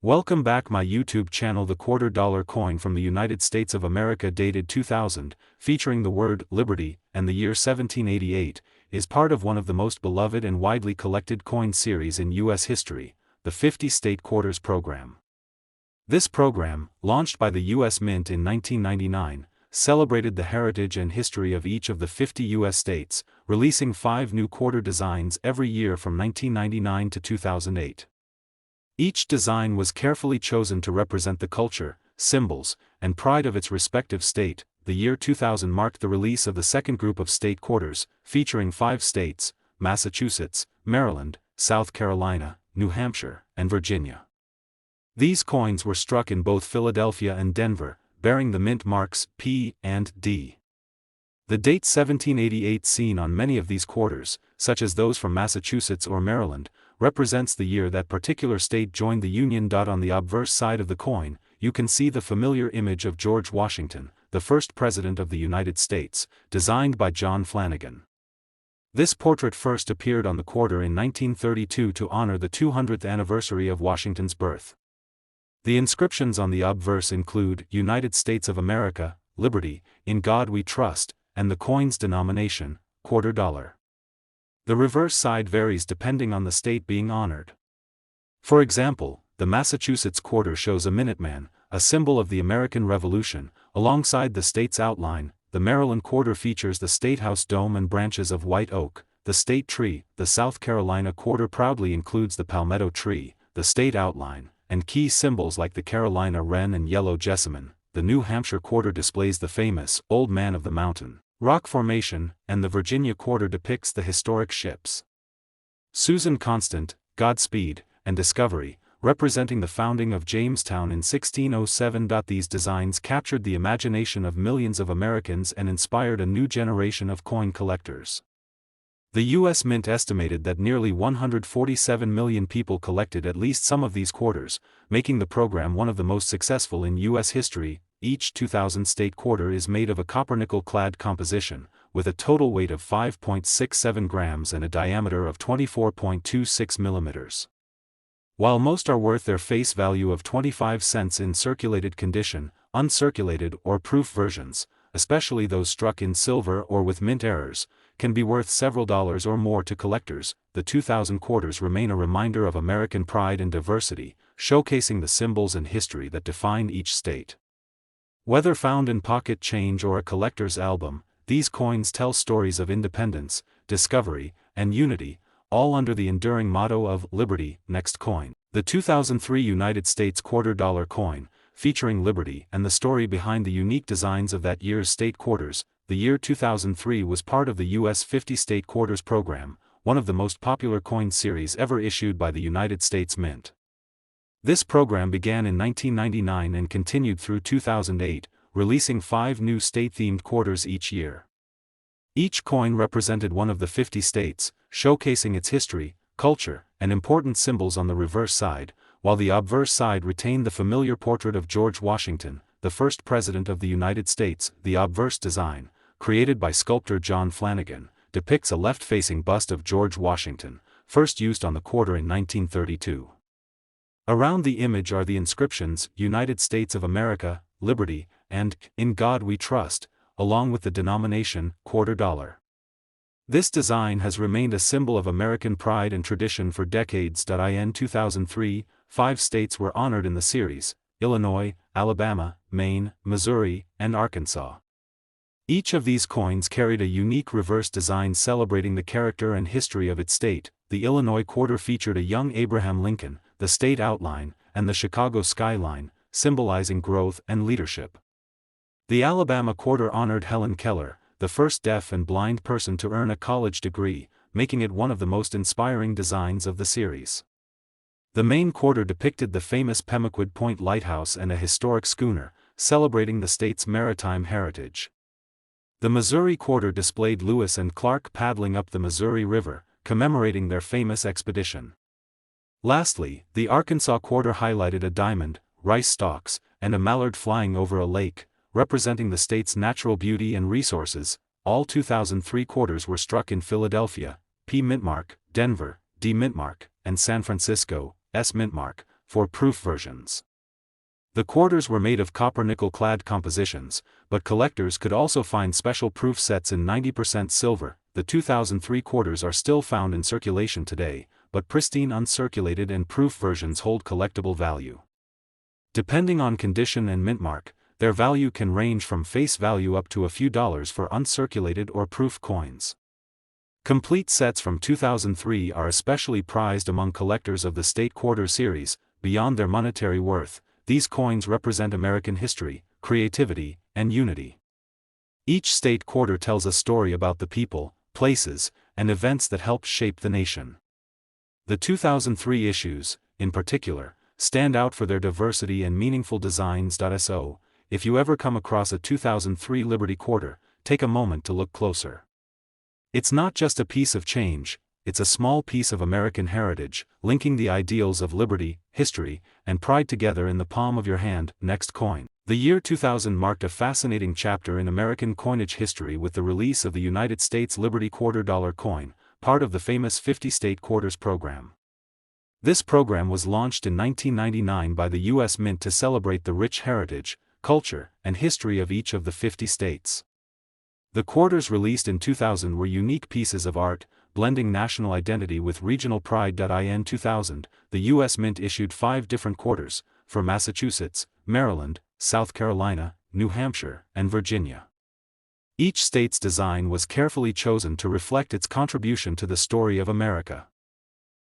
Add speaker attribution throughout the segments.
Speaker 1: Welcome back my YouTube channel. The $quarter coin from the United States of America dated 2000, featuring the word liberty and the year 1788, is part of one of the most beloved and widely collected coin series in U.S. history, the 50 State Quarters program. This program, launched by the U.S. Mint in 1999, celebrated the heritage and history of each of the 50 U.S. states, releasing 5 new quarter designs every year from 1999 to 2008. Each design was carefully chosen to represent the culture, symbols, and pride of its respective state. The year 2000 marked the release of the second group of state quarters, featuring 5 states: Massachusetts, Maryland, South Carolina, New Hampshire, and Virginia. These coins were struck in both Philadelphia and Denver, bearing the mint marks P and D. The date 1788 seen on many of these quarters, such as those from Massachusetts or Maryland, represents the year that particular state joined the Union. On the obverse side of the coin, you can see the familiar image of George Washington, the first President of the United States, designed by John Flanagan. This portrait first appeared on the quarter in 1932 to honor the 200th anniversary of Washington's birth. The inscriptions on the obverse include United States of America, Liberty, In God We Trust, and the coin's denomination, $quarter. The reverse side varies depending on the state being honored. For example, the Massachusetts quarter shows a Minuteman, a symbol of the American Revolution, alongside the state's outline. The Maryland quarter features the State House dome and branches of white oak, the state tree. The South Carolina quarter proudly includes the palmetto tree, the state outline, and key symbols like the Carolina wren and yellow jessamine. The New Hampshire quarter displays the famous Old Man of the Mountain rock formation, and the Virginia quarter depicts the historic ships Susan Constant, Godspeed, and Discovery, representing the founding of Jamestown in 1607. These designs captured the imagination of millions of Americans and inspired a new generation of coin collectors. The U.S. Mint estimated that nearly 147 million people collected at least some of these quarters, making the program one of the most successful in U.S. history. Each 2000 state quarter is made of a copper-nickel-clad composition, with a total weight of 5.67 grams and a diameter of 24.26 millimeters. While most are worth their face value of 25 cents in circulated condition, uncirculated or proof versions, especially those struck in silver or with mint errors, can be worth several dollars or more to collectors. The 2000 quarters remain a reminder of American pride and diversity, showcasing the symbols and history that define each state. Whether found in pocket change or a collector's album, these coins tell stories of independence, discovery, and unity, all under the enduring motto of Liberty. Next coin. The 2003 United States $quarter coin, featuring liberty and the story behind the unique designs of that year's state quarters. The year 2003 was part of the U.S. 50 State Quarters program, one of the most popular coin series ever issued by the United States Mint. This program began in 1999 and continued through 2008, releasing 5 new state-themed quarters each year. Each coin represented one of the 50 states, showcasing its history, culture, and important symbols on the reverse side, while the obverse side retained the familiar portrait of George Washington, the first President of the United States. The obverse design, created by sculptor John Flanagan, depicts a left-facing bust of George Washington, first used on the quarter in 1932. Around the image are the inscriptions United States of America, Liberty, and In God We Trust, along with the denomination $quarter. This design has remained a symbol of American pride and tradition for decades. In 2003, 5 states were honored in the series: Illinois, Alabama, Maine, Missouri, and Arkansas. Each of these coins carried a unique reverse design celebrating the character and history of its state. The Illinois quarter featured a young Abraham Lincoln, the state outline, and the Chicago skyline, symbolizing growth and leadership. The Alabama quarter honored Helen Keller, the first deaf and blind person to earn a college degree, making it one of the most inspiring designs of the series. The Maine quarter depicted the famous Pemaquid Point Lighthouse and a historic schooner, celebrating the state's maritime heritage. The Missouri quarter displayed Lewis and Clark paddling up the Missouri River, commemorating their famous expedition. Lastly, the Arkansas quarter highlighted a diamond, rice stalks, and a mallard flying over a lake, representing the state's natural beauty and resources. All 2003 quarters were struck in Philadelphia, P. Mintmark, Denver, D. Mintmark, and San Francisco, S. Mintmark, for proof versions. The quarters were made of copper-nickel-clad compositions, but collectors could also find special proof sets in 90% silver. The 2003 quarters are still found in circulation today, but pristine uncirculated and proof versions hold collectible value. Depending on condition and mint mark, their value can range from face value up to a few dollars for uncirculated or proof coins. Complete sets from 2003 are especially prized among collectors of the State Quarter series. Beyond their monetary worth, these coins represent American history, creativity, and unity. Each state quarter tells a story about the people, places, and events that helped shape the nation. The 2003 issues, in particular, stand out for their diversity and meaningful designs. So, if you ever come across a 2003 Liberty Quarter, take a moment to look closer. It's not just a piece of change, it's a small piece of American heritage, linking the ideals of liberty, history, and pride together in the palm of your hand. Next coin. The year 2000 marked a fascinating chapter in American coinage history with the release of the United States Liberty $quarter coin, part of the famous 50-state quarters program. This program was launched in 1999 by the U.S. Mint to celebrate the rich heritage, culture, and history of each of the 50 states. The quarters released in 2000 were unique pieces of art, blending national identity with regional pride. In 2000, the U.S. Mint issued 5 different quarters, for Massachusetts, Maryland, South Carolina, New Hampshire, and Virginia. Each state's design was carefully chosen to reflect its contribution to the story of America.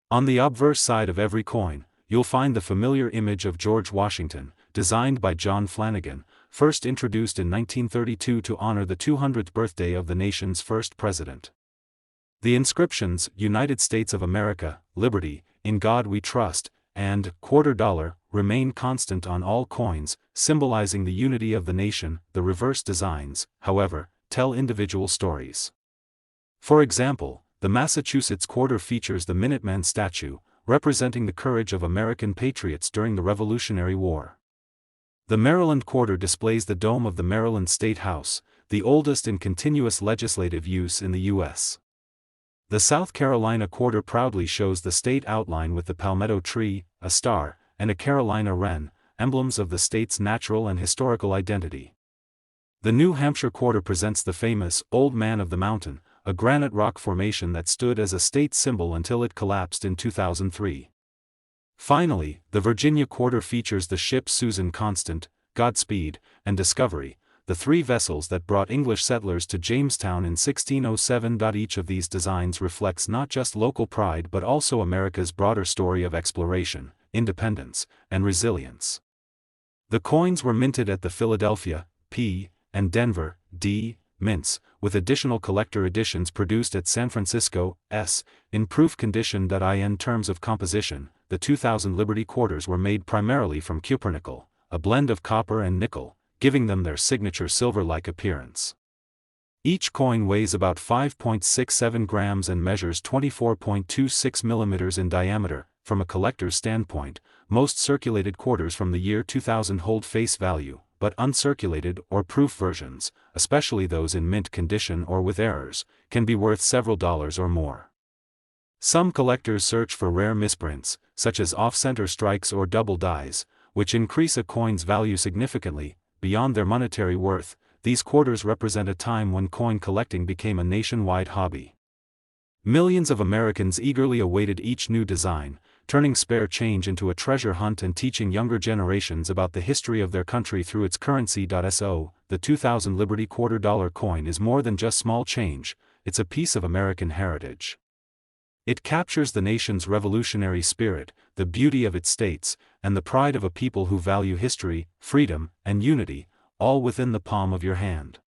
Speaker 1: On the obverse side of every coin, you'll find the familiar image of George Washington, designed by John Flanagan, first introduced in 1932 to honor the 200th birthday of the nation's first president. The inscriptions, United States of America, Liberty, In God We Trust, and $quarter, remain constant on all coins, symbolizing the unity of the nation. The reverse designs, however, tell individual stories. For example, the Massachusetts quarter features the Minuteman statue, representing the courage of American patriots during the Revolutionary War. The Maryland quarter displays the dome of the Maryland State House, the oldest in continuous legislative use in the U.S. The South Carolina quarter proudly shows the state outline with the palmetto tree, a star, and a Carolina wren, emblems of the state's natural and historical identity. The New Hampshire quarter presents the famous Old Man of the Mountain, a granite rock formation that stood as a state symbol until it collapsed in 2003. Finally, the Virginia quarter features the ships Susan Constant, Godspeed, and Discovery, the 3 vessels that brought English settlers to Jamestown in 1607. Each of these designs reflects not just local pride but also America's broader story of exploration, independence, and resilience. The coins were minted at the Philadelphia, P., and Denver, D., mints, with additional collector editions produced at San Francisco, S., in proof condition. In terms of composition, the 2000 Liberty quarters were made primarily from cupronickel, a blend of copper and nickel, giving them their signature silver-like appearance. Each coin weighs about 5.67 grams and measures 24.26 millimeters in diameter. From a collector's standpoint, most circulated quarters from the year 2000 hold face value, but uncirculated or proof versions, especially those in mint condition or with errors, can be worth several dollars or more. Some collectors search for rare misprints, such as off-center strikes or double dies, which increase a coin's value significantly. Beyond their monetary worth, these quarters represent a time when coin collecting became a nationwide hobby. Millions of Americans eagerly awaited each new design, turning spare change into a treasure hunt and teaching younger generations about the history of their country through its currency. So, the 2000 Liberty $quarter coin is more than just small change, it's a piece of American heritage. It captures the nation's revolutionary spirit, the beauty of its states, and the pride of a people who value history, freedom, and unity, all within the palm of your hand.